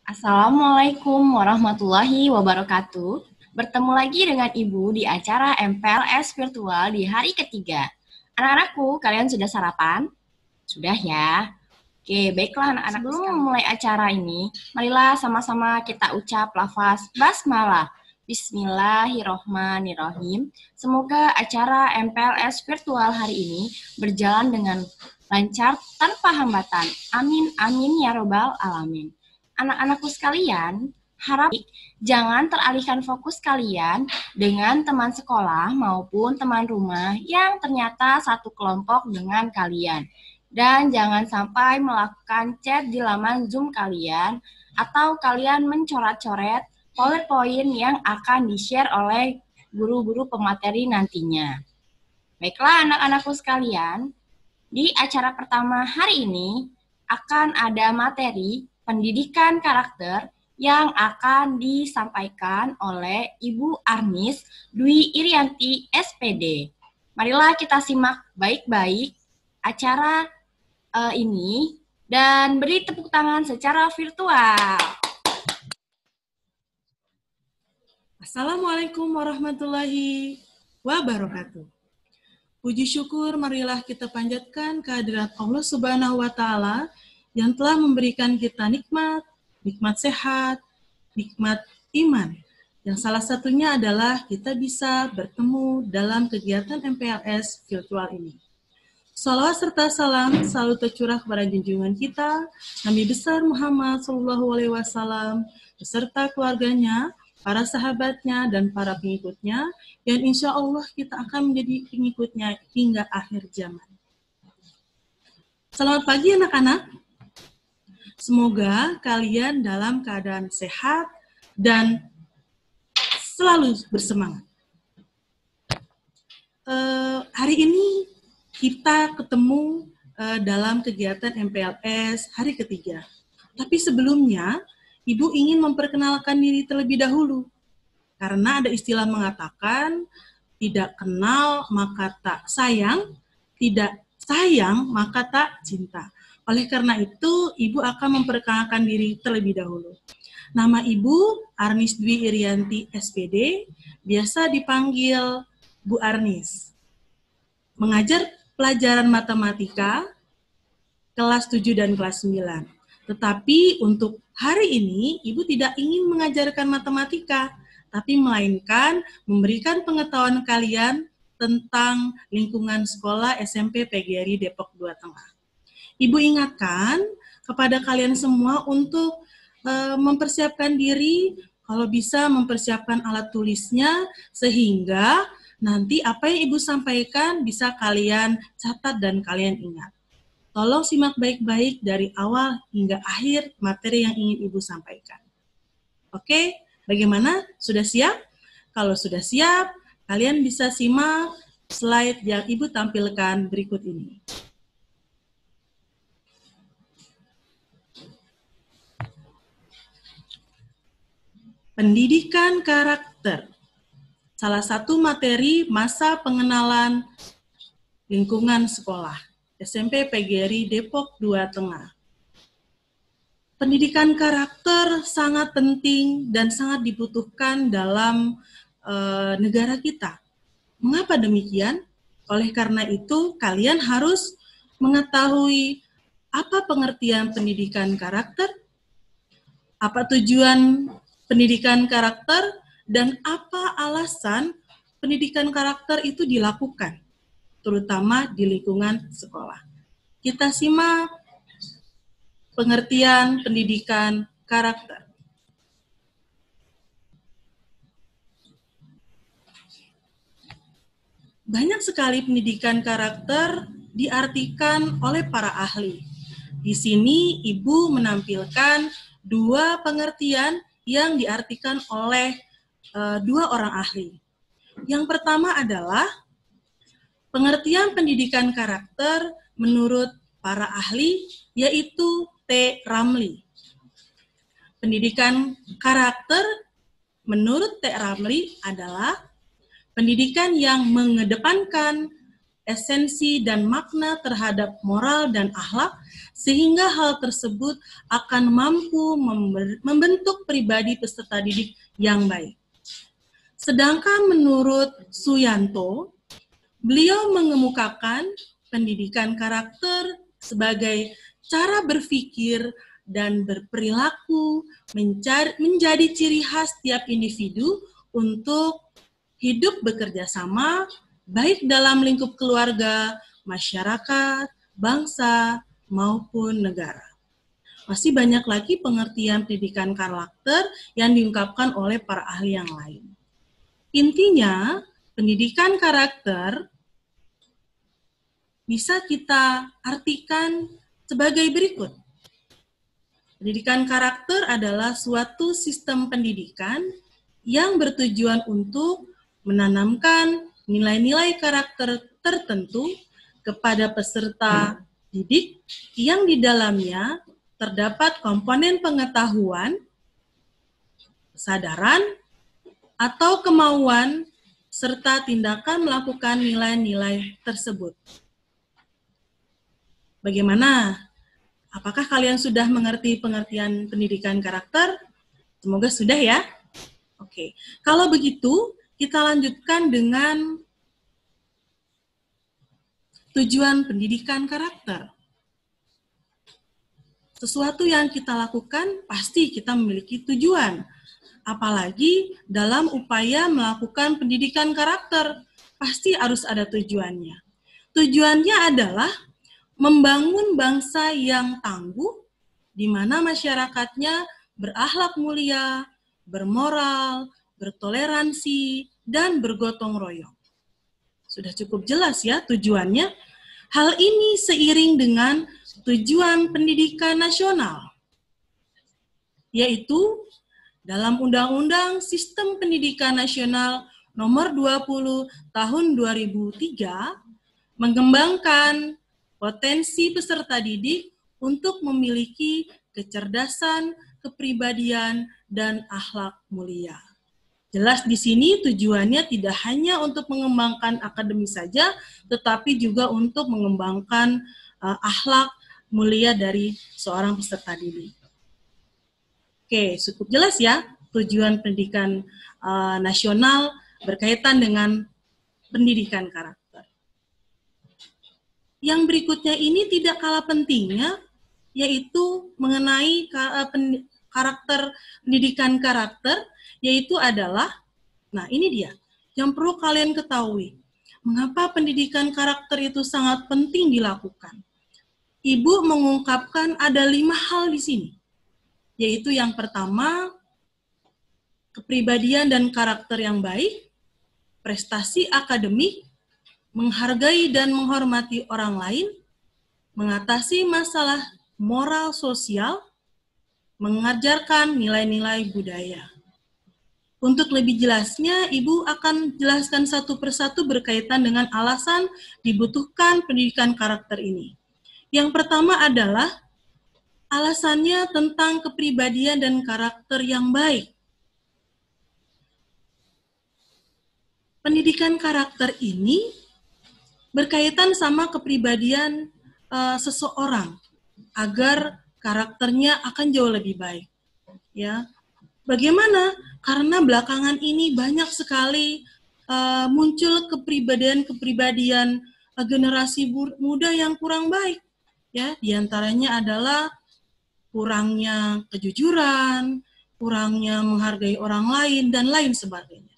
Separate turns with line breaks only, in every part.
Assalamualaikum warahmatullahi wabarakatuh. Bertemu lagi dengan Ibu di acara MPLS virtual di hari ketiga. Anak-anakku, kalian sudah sarapan? Sudah ya? Oke, baiklah anak-anak. Sebelum memulai acara ini, marilah sama-sama kita ucap lafaz basmalah. Bismillahirrohmanirrohim. Semoga acara MPLS virtual hari ini berjalan dengan lancar tanpa hambatan. Amin, amin ya robbal alamin. Anak-anakku sekalian, harap jangan teralihkan fokus kalian dengan teman sekolah maupun teman rumah yang ternyata satu kelompok dengan kalian. Dan jangan sampai melakukan chat di laman Zoom kalian atau kalian mencoret-coret PowerPoint yang akan di-share oleh guru-guru pemateri nantinya. Baiklah anak-anakku sekalian, di acara pertama hari ini akan ada materi pendidikan karakter yang akan disampaikan oleh Ibu Arnis Dwi Irianti SPD. Marilah kita simak baik-baik acara ini dan beri tepuk tangan secara virtual.
Assalamualaikum warahmatullahi wabarakatuh. Puji syukur marilah kita panjatkan kehadirat Allah Subhanahu wa Ta'ala yang telah memberikan kita nikmat sehat, nikmat iman. Yang salah satunya adalah kita bisa bertemu dalam kegiatan MPLS virtual ini. Salawat serta salam selalu tercurah kepada junjungan kita, Nabi besar Muhammad SAW, beserta keluarganya, para sahabatnya, dan para pengikutnya, yang insya Allah kita akan menjadi pengikutnya hingga akhir zaman. Selamat pagi anak-anak. Semoga kalian dalam keadaan sehat dan selalu bersemangat. Hari ini kita ketemu dalam kegiatan MPLS hari ketiga. Tapi sebelumnya, Ibu ingin memperkenalkan diri terlebih dahulu. Karena ada istilah mengatakan, tidak kenal maka tak sayang, tidak sayang maka tak cinta. Oleh karena itu, Ibu akan memperkenalkan diri terlebih dahulu. Nama Ibu Arnis Dwi Irianti SPD, biasa dipanggil Bu Arnis. Mengajar pelajaran matematika kelas 7 dan kelas 9. Tetapi untuk hari ini, Ibu tidak ingin mengajarkan matematika, tapi melainkan memberikan pengetahuan kalian tentang lingkungan sekolah SMP PGRI Depok 2 Tengah. Ibu ingatkan kepada kalian semua untuk mempersiapkan diri, kalau bisa mempersiapkan alat tulisnya, sehingga nanti apa yang Ibu sampaikan bisa kalian catat dan kalian ingat. Tolong simak baik-baik dari awal hingga akhir materi yang ingin Ibu sampaikan. Oke, bagaimana? Sudah siap? Kalau sudah siap, kalian bisa simak slide yang Ibu tampilkan berikut ini. Pendidikan karakter. Salah satu materi masa pengenalan lingkungan sekolah. SMP PGRI Depok 2 Tengah. Pendidikan karakter sangat penting dan sangat dibutuhkan dalam negara kita. Mengapa demikian? Oleh karena itu, kalian harus mengetahui apa pengertian pendidikan karakter, apa tujuan pendidikan karakter, dan apa alasan pendidikan karakter itu dilakukan, terutama di lingkungan sekolah. Kita simak pengertian pendidikan karakter. Banyak sekali pendidikan karakter diartikan oleh para ahli. Di sini Ibu menampilkan dua pengertian yang diartikan oleh dua orang ahli. Yang pertama adalah pengertian pendidikan karakter menurut para ahli, yaitu T. Ramli. Pendidikan karakter menurut T. Ramli adalah pendidikan yang mengedepankan esensi dan makna terhadap moral dan akhlak, sehingga hal tersebut akan mampu membentuk pribadi peserta didik yang baik. Sedangkan menurut Suyanto, beliau mengemukakan pendidikan karakter sebagai cara berpikir dan berperilaku menjadi ciri khas tiap individu untuk hidup bekerja sama, baik dalam lingkup keluarga, masyarakat, bangsa, maupun negara. Masih banyak lagi pengertian pendidikan karakter yang diungkapkan oleh para ahli yang lain. Intinya, pendidikan karakter bisa kita artikan sebagai berikut. Pendidikan karakter adalah suatu sistem pendidikan yang bertujuan untuk menanamkan nilai-nilai karakter tertentu kepada peserta didik yang di dalamnya terdapat komponen pengetahuan, kesadaran, atau kemauan, serta tindakan melakukan nilai-nilai tersebut. Bagaimana? Apakah kalian sudah mengerti pengertian pendidikan karakter? Semoga sudah ya. Oke, kalau begitu kita lanjutkan dengan tujuan pendidikan karakter. Sesuatu yang kita lakukan pasti kita memiliki tujuan. Apalagi dalam upaya melakukan pendidikan karakter, pasti harus ada tujuannya. Tujuannya adalah membangun bangsa yang tangguh, di mana masyarakatnya berakhlak mulia, bermoral, bertoleransi, dan bergotong royong. Sudah cukup jelas ya tujuannya. Hal ini seiring dengan tujuan pendidikan nasional, yaitu dalam Undang-Undang Sistem Pendidikan Nasional Nomor 20 Tahun 2003 mengembangkan potensi peserta didik untuk memiliki kecerdasan, kepribadian, dan akhlak mulia. Jelas di sini tujuannya tidak hanya untuk mengembangkan akademis saja, tetapi juga untuk mengembangkan akhlak mulia dari seorang peserta didik. Oke, cukup jelas ya tujuan pendidikan nasional berkaitan dengan pendidikan karakter. Yang berikutnya ini tidak kalah pentingnya, yaitu mengenai karakter pendidikan karakter, yaitu adalah, nah ini dia, yang perlu kalian ketahui. Mengapa pendidikan karakter itu sangat penting dilakukan? Ibu mengungkapkan ada 5 hal di sini, yaitu yang pertama, kepribadian dan karakter yang baik, prestasi akademik, menghargai dan menghormati orang lain, mengatasi masalah moral sosial, mengajarkan nilai-nilai budaya. Untuk lebih jelasnya, Ibu akan jelaskan satu persatu berkaitan dengan alasan dibutuhkan pendidikan karakter ini. Yang pertama adalah alasannya tentang kepribadian dan karakter yang baik. Pendidikan karakter ini berkaitan sama kepribadian seseorang agar karakternya akan jauh lebih baik. Ya, bagaimana? Karena belakangan ini banyak sekali muncul kepribadian generasi muda yang kurang baik. Ya, diantaranya adalah kurangnya kejujuran, kurangnya menghargai orang lain, dan lain sebagainya.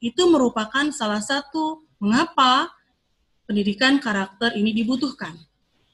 Itu merupakan salah satu mengapa pendidikan karakter ini dibutuhkan.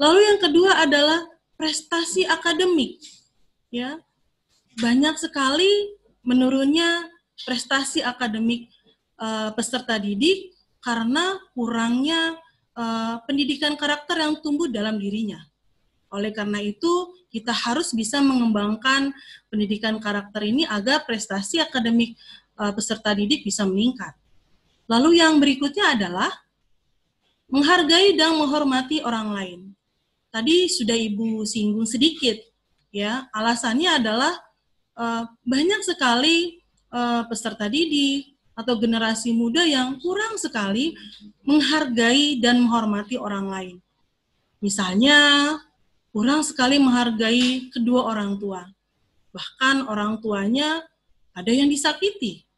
Lalu yang kedua adalah prestasi akademik. Ya, banyak sekali menurunnya prestasi akademik peserta didik karena kurangnya pendidikan karakter yang tumbuh dalam dirinya. Oleh karena itu, kita harus bisa mengembangkan pendidikan karakter ini agar prestasi akademik peserta didik bisa meningkat. Lalu yang berikutnya adalah menghargai dan menghormati orang lain. Tadi sudah Ibu singgung sedikit, ya. Alasannya adalah banyak sekali peserta didik atau generasi muda yang kurang sekali menghargai dan menghormati orang lain. Misalnya, kurang sekali menghargai kedua orang tua. Bahkan orang tuanya ada yang disakiti.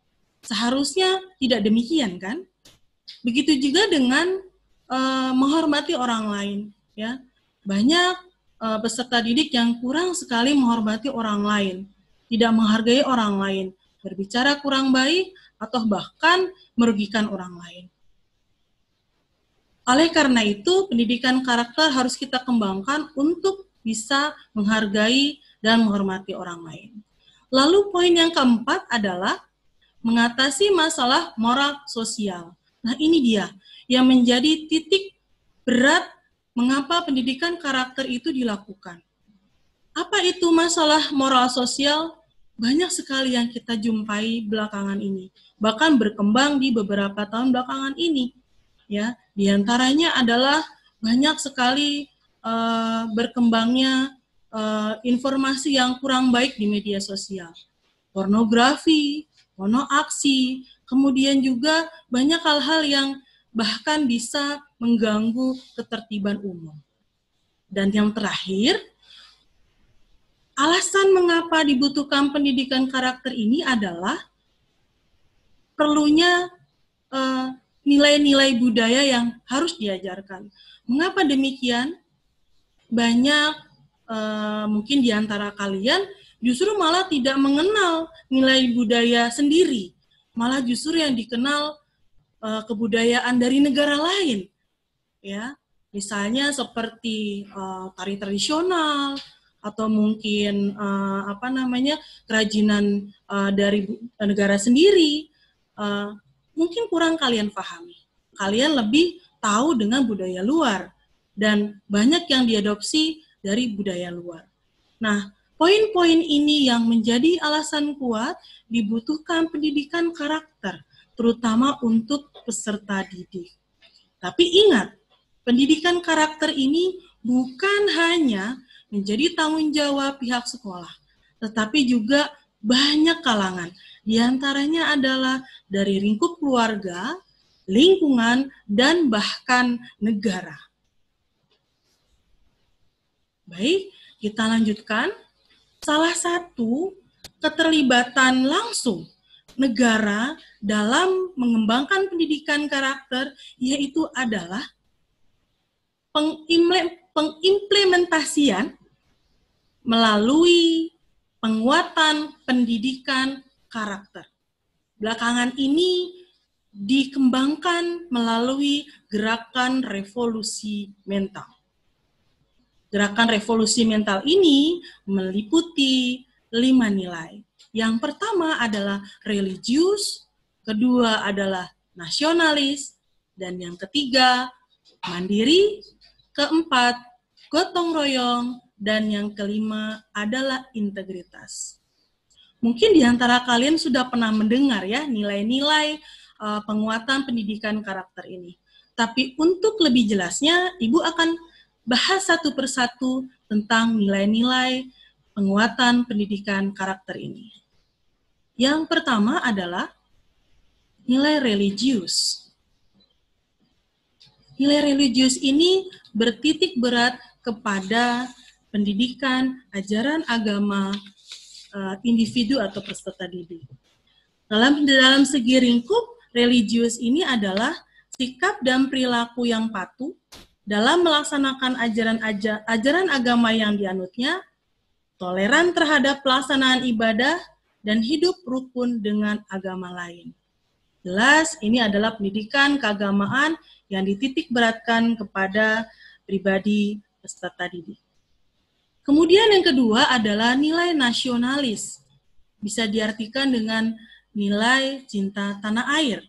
Seharusnya tidak demikian, kan? Begitu juga dengan menghormati orang lain, ya. Banyak peserta didik yang kurang sekali menghormati orang lain, tidak menghargai orang lain, berbicara kurang baik atau bahkan merugikan orang lain. Oleh karena itu, pendidikan karakter harus kita kembangkan untuk bisa menghargai dan menghormati orang lain. Lalu poin yang keempat adalah mengatasi masalah moral sosial. Nah, ini dia yang menjadi titik berat mengapa pendidikan karakter itu dilakukan. Apa itu masalah moral sosial? Banyak sekali yang kita jumpai belakangan ini, bahkan berkembang di beberapa tahun belakangan ini. Ya, di antaranya adalah banyak sekali berkembangnya informasi yang kurang baik di media sosial. Pornografi, pornoaksi, kemudian juga banyak hal-hal yang bahkan bisa mengganggu ketertiban umum. Dan yang terakhir, alasan mengapa dibutuhkan pendidikan karakter ini adalah perlunya nilai-nilai budaya yang harus diajarkan. Mengapa demikian? Banyak mungkin di antara kalian justru malah tidak mengenal nilai budaya sendiri, malah justru yang dikenal kebudayaan dari negara lain, ya, misalnya seperti tari tradisional atau mungkin kerajinan dari negara sendiri, mungkin kurang kalian pahami. Kalian lebih tahu dengan budaya luar dan banyak yang diadopsi dari budaya luar. Nah, poin-poin ini yang menjadi alasan kuat dibutuhkan pendidikan karakter, terutama untuk peserta didik. Tapi ingat, pendidikan karakter ini bukan hanya menjadi tanggung jawab pihak sekolah, tetapi juga banyak kalangan. Di antaranya adalah dari lingkup keluarga, lingkungan, dan bahkan negara. Baik, kita lanjutkan. Salah satu keterlibatan langsung negara dalam mengembangkan pendidikan karakter yaitu adalah pengimplementasian melalui penguatan pendidikan karakter. Belakangan ini dikembangkan melalui gerakan revolusi mental. Gerakan revolusi mental ini meliputi 5 nilai. Yang pertama adalah religius, kedua adalah nasionalis, dan yang ketiga mandiri, keempat gotong royong, dan yang kelima adalah integritas. Mungkin di antara kalian sudah pernah mendengar ya nilai-nilai penguatan pendidikan karakter ini. Tapi untuk lebih jelasnya, Ibu akan bahas satu persatu tentang nilai-nilai penguatan pendidikan karakter ini. Yang pertama adalah nilai religius. Nilai religius ini bertitik berat kepada pendidikan ajaran agama individu atau peserta didik. Dalam segi lingkup, religius ini adalah sikap dan perilaku yang patuh dalam melaksanakan ajaran agama yang dianutnya, toleran terhadap pelaksanaan ibadah, dan hidup rukun dengan agama lain. Jelas, ini adalah pendidikan keagamaan yang dititik beratkan kepada pribadi peserta didik. Kemudian yang kedua adalah nilai nasionalis. Bisa diartikan dengan nilai cinta tanah air,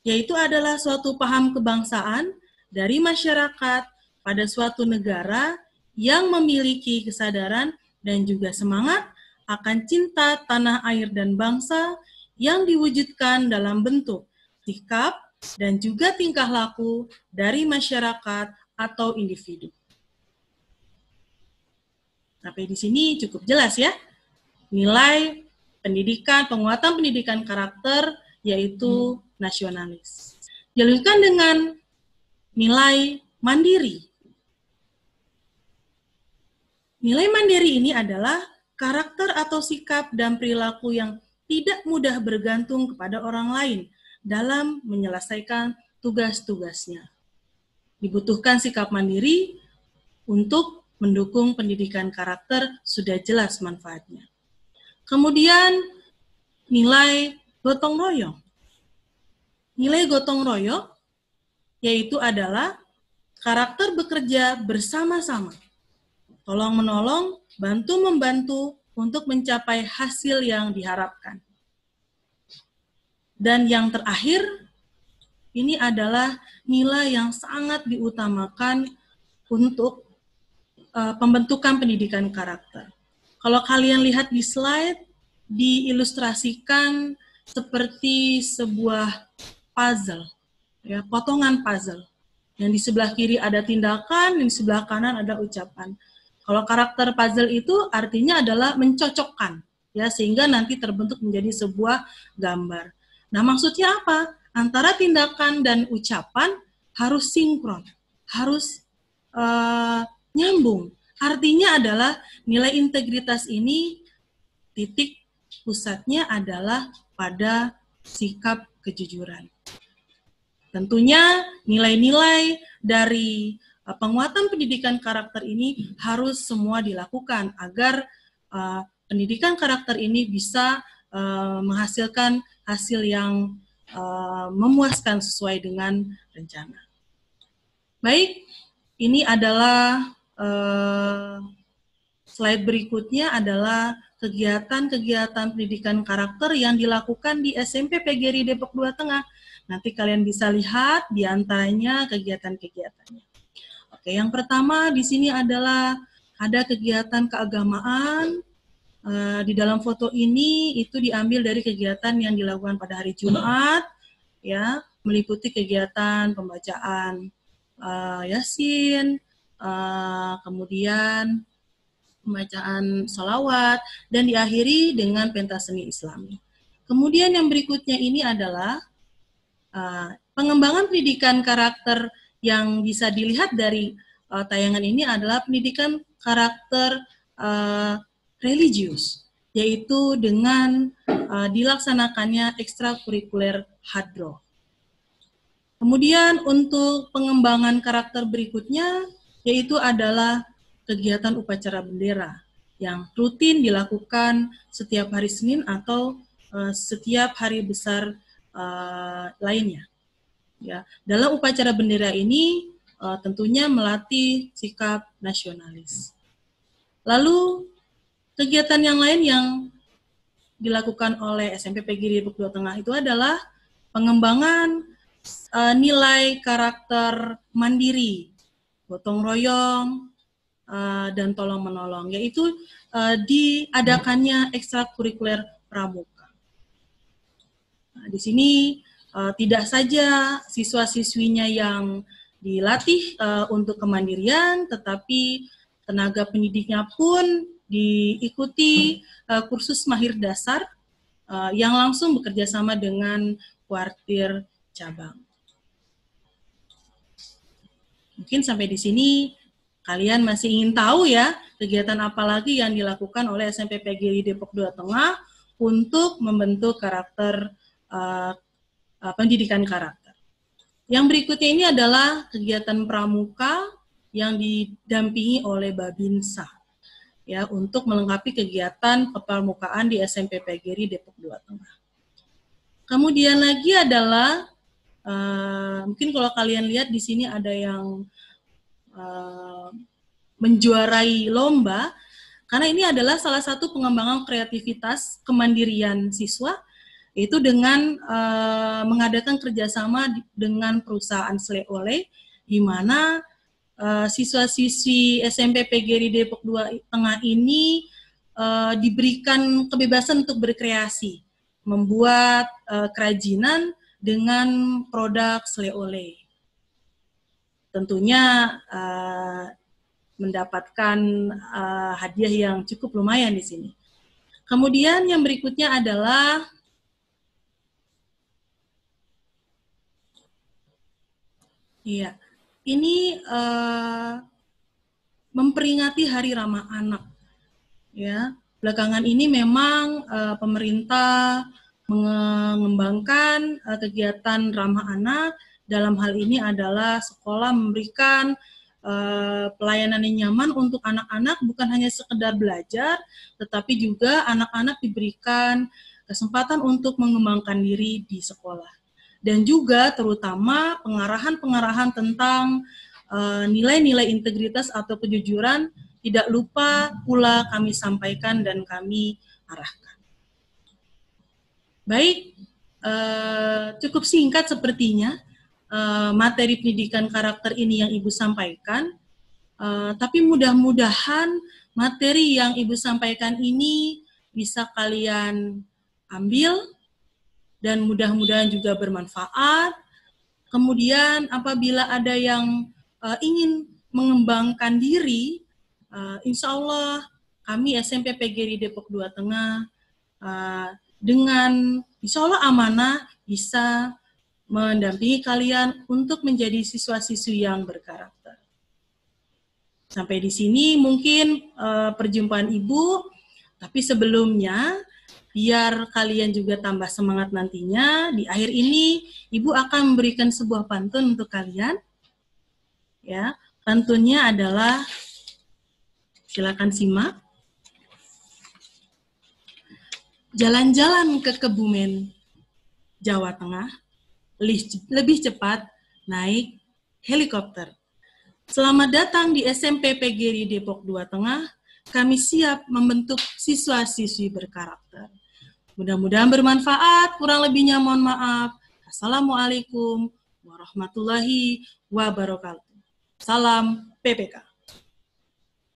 yaitu adalah suatu paham kebangsaan dari masyarakat pada suatu negara yang memiliki kesadaran dan juga semangat akan cinta tanah air dan bangsa yang diwujudkan dalam bentuk sikap dan juga tingkah laku dari masyarakat atau individu. Sampai di sini cukup jelas ya. Nilai pendidikan, penguatan pendidikan karakter yaitu nasionalis. Dilanjutkan dengan nilai mandiri. Nilai mandiri ini adalah karakter atau sikap dan perilaku yang tidak mudah bergantung kepada orang lain dalam menyelesaikan tugas-tugasnya. Dibutuhkan sikap mandiri untuk mendukung pendidikan karakter, sudah jelas manfaatnya. Kemudian nilai gotong royong. Nilai gotong royong yaitu adalah karakter bekerja bersama-sama, tolong-menolong, bantu-membantu untuk mencapai hasil yang diharapkan. Dan yang terakhir, ini adalah nilai yang sangat diutamakan untuk pembentukan pendidikan karakter. Kalau kalian lihat di slide, diilustrasikan seperti sebuah puzzle, ya, potongan puzzle. Yang di sebelah kiri ada tindakan, yang di sebelah kanan ada ucapan. Kalau karakter puzzle itu artinya adalah mencocokkan, ya, sehingga nanti terbentuk menjadi sebuah gambar. Nah, maksudnya apa? Antara tindakan dan ucapan harus sinkron, harus nyambung. Artinya adalah nilai integritas ini titik pusatnya adalah pada sikap kejujuran. Tentunya nilai-nilai dari penguatan pendidikan karakter ini harus semua dilakukan agar pendidikan karakter ini bisa menghasilkan hasil yang memuaskan sesuai dengan rencana. Baik, ini adalah slide berikutnya adalah kegiatan-kegiatan pendidikan karakter yang dilakukan di SMP PGRI Depok 2 Tengah. Nanti kalian bisa lihat di antaranya kegiatan-kegiatannya. Oke, yang pertama di sini adalah ada kegiatan keagamaan. Di dalam foto ini itu diambil dari kegiatan yang dilakukan pada hari Jumat, ya, meliputi kegiatan pembacaan Yasin, kemudian pembacaan sholawat, dan diakhiri dengan pentas seni Islami. Kemudian yang berikutnya ini adalah pengembangan pendidikan karakter yang bisa dilihat dari tayangan ini adalah pendidikan karakter religius, yaitu dengan dilaksanakannya ekstrakurikuler hadroh. Kemudian untuk pengembangan karakter berikutnya, yaitu adalah kegiatan upacara bendera yang rutin dilakukan setiap hari Senin atau setiap hari besar lainnya. Ya, dalam upacara bendera ini tentunya melatih sikap nasionalis. Lalu kegiatan yang lain yang dilakukan oleh SMP PGRI Depok 2 Tengah itu adalah pengembangan nilai karakter mandiri, gotong royong, dan tolong-menolong, yaitu diadakannya ekstrakurikuler pramuka. Nah, di sini tidak saja siswa-siswinya yang dilatih untuk kemandirian, tetapi tenaga pendidiknya pun diikuti kursus mahir dasar yang langsung bekerja sama dengan kuartir cabang. Mungkin sampai di sini kalian masih ingin tahu ya kegiatan apa lagi yang dilakukan oleh SMP PGRI Depok 2 Tengah untuk membentuk karakter pendidikan karakter. Yang berikutnya ini adalah kegiatan pramuka yang didampingi oleh Babinsa, ya, untuk melengkapi kegiatan kepramukaan di SMP PGRI Depok 2 Tengah. Kemudian lagi adalah mungkin kalau kalian lihat di sini ada yang menjuarai lomba, karena ini adalah salah satu pengembangan kreativitas kemandirian siswa, yaitu dengan mengadakan kerjasama dengan perusahaan Sleole, di mana siswa-siswi SMP PGRI Depok 2 Tengah ini diberikan kebebasan untuk berkreasi, membuat kerajinan dengan produk Sleole. Tentunya mendapatkan hadiah yang cukup lumayan di sini. Kemudian yang berikutnya adalah Iya, ini memperingati Hari Ramah Anak. Ya, belakangan ini memang pemerintah mengembangkan kegiatan ramah anak. Dalam hal ini adalah sekolah memberikan pelayanan yang nyaman untuk anak-anak, bukan hanya sekedar belajar, tetapi juga anak-anak diberikan kesempatan untuk mengembangkan diri di sekolah. Dan juga terutama pengarahan-pengarahan tentang nilai-nilai integritas atau kejujuran tidak lupa pula kami sampaikan dan kami arahkan. Baik, cukup singkat sepertinya materi pendidikan karakter ini yang Ibu sampaikan, tapi mudah-mudahan materi yang Ibu sampaikan ini bisa kalian ambil dan mudah-mudahan juga bermanfaat. Kemudian apabila ada yang ingin mengembangkan diri, insya Allah kami SMP PGRI Depok 2 Tengah dengan insya Allah amanah bisa mendampingi kalian untuk menjadi siswa-siswi yang berkarakter. Sampai di sini mungkin perjumpaan Ibu, tapi sebelumnya biar kalian juga tambah semangat nantinya, di akhir ini Ibu akan memberikan sebuah pantun untuk kalian. Ya, pantunnya adalah, silakan simak. Jalan-jalan ke Kebumen, Jawa Tengah, lebih cepat naik helikopter. Selamat datang di SMP PGRI Depok 2 Tengah. Kami siap membentuk siswa-siswi berkarakter. Mudah-mudahan bermanfaat, kurang lebihnya mohon maaf. Assalamualaikum warahmatullahi wabarakatuh. Salam PPK.